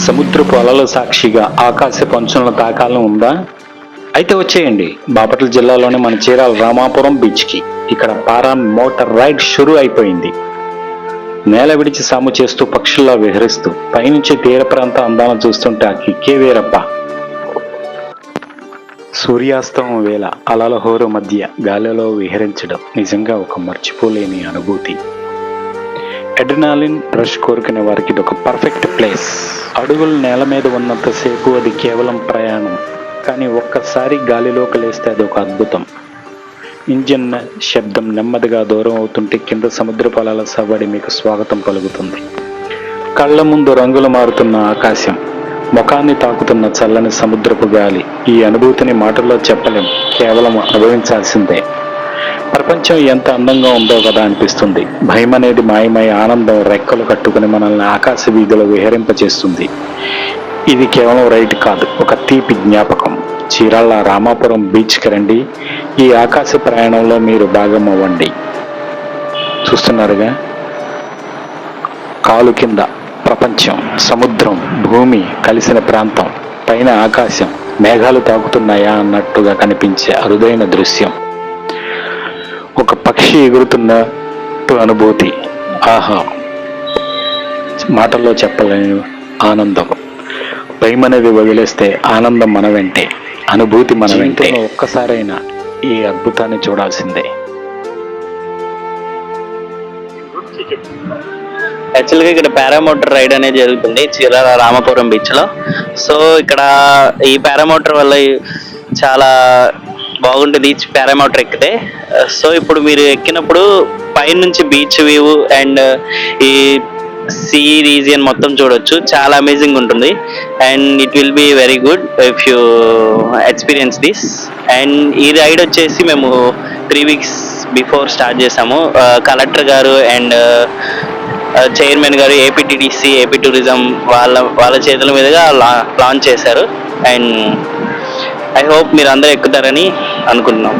సముద్రపు అలల సాక్షిగా ఆకాశపు అంచులను తాకాలని ఉందా? అయితే వచ్చేయండి బాపట్ల జిల్లాలోని మన చీరాల రామాపురం బీచ్కి. ఇక్కడ పారా మోటార్ రైడ్ షురూ అయిపోయింది. నేల విడిచి సాము చేస్తూ పక్షుల్లా విహరిస్తూ పైనుంచి తీర ప్రాంత అందాలను చూస్తుంటే ఆ కిక్కే వేరప్ప. సూర్యాస్తమం వేళ అలల హోరు మధ్య గాలిలో విహరించడం నిజంగా ఒక మర్చిపోలేని అనుభూతి. అడ్రినాలిన్ రష్ కోరుకునే వారికి ఇది ఒక పర్ఫెక్ట్ ప్లేస్. అడుగులు నేల మీద ఉన్నంతసేపు అది కేవలం ప్రయాణం, కానీ ఒక్కసారి గాలిలోకి లేస్తే అది ఒక అద్భుతం. ఇంజిన్ శబ్దం నెమ్మదిగా దూరం అవుతుంటే కింద సముద్ర పొలాల సవ్వడి మీకు స్వాగతం పలుకుతుంది. కళ్ళ ముందు రంగులు మారుతున్న ఆకాశం, ముఖాన్ని తాకుతున్న చల్లని సముద్రపు గాలి, ఈ అనుభూతిని మాటల్లో చెప్పలేం, కేవలం అనుభవించాల్సిందే. ప్రపంచం ఎంత అందంగా ఉందో కదా అనిపిస్తుంది. భయం అనేది మాయమై ఆనందం రెక్కలు కట్టుకుని మనల్ని ఆకాశ వీధిలో విహరింపచేస్తుంది. ఇది కేవలం రైడ్ కాదు, ఒక తీపి జ్ఞాపకం. చీరాల రామాపురం బీచ్కి రండి, ఈ ఆకాశ ప్రయాణంలో మీరు భాగం అవ్వండి. చూస్తున్నారుగా, కాలు కింద ప్రపంచం, సముద్రం, భూమి కలిసిన ప్రాంతం, పైన ఆకాశం, మేఘాలు తాకుతున్నాయా అన్నట్టుగా కనిపించే అరుదైన దృశ్యం. ఒక పక్షి ఎగురుతున్నట్టు అనుభూతి. ఆహా, మాటల్లో చెప్పలేని ఆనందం. భయం అనేది వదిలేస్తే ఆనందం మన వెంటే, అనుభూతి మన వెంటే. ఒక్కసారైనా ఈ అద్భుతాన్ని చూడాల్సిందే. యాక్చువల్గా ఇక్కడ పారామోటార్ రైడ్ అనేది జరుగుతుంది చీరాల రామాపురం బీచ్లో. సో ఇక్కడ ఈ పారామోటార్ వల్ల చాలా బాగుంటుంది పారామోటార్ ఎక్కితే. సో ఇప్పుడు మీరు ఎక్కినప్పుడు పైనుంచి బీచ్ వ్యూ అండ్ ఈ సీ రీజియన్ మొత్తం చూడొచ్చు. చాలా అమేజింగ్ ఉంటుంది and it will be very good if you experience this. And ఈ రైడ్ వచ్చేసి మేము 3 weeks బిఫోర్ స్టార్ట్ చేసాము. కలెక్టర్ గారు అండ్ చైర్మన్ గారు, ఏపీటీడీసీ, ఏపీ టూరిజం వాళ్ళ చేతుల మీదుగా లాంచ్ చేశారు. అండ్ ఐ హోప్ మీరు అందరూ ఎక్కుతారని అనుకుంటున్నాం.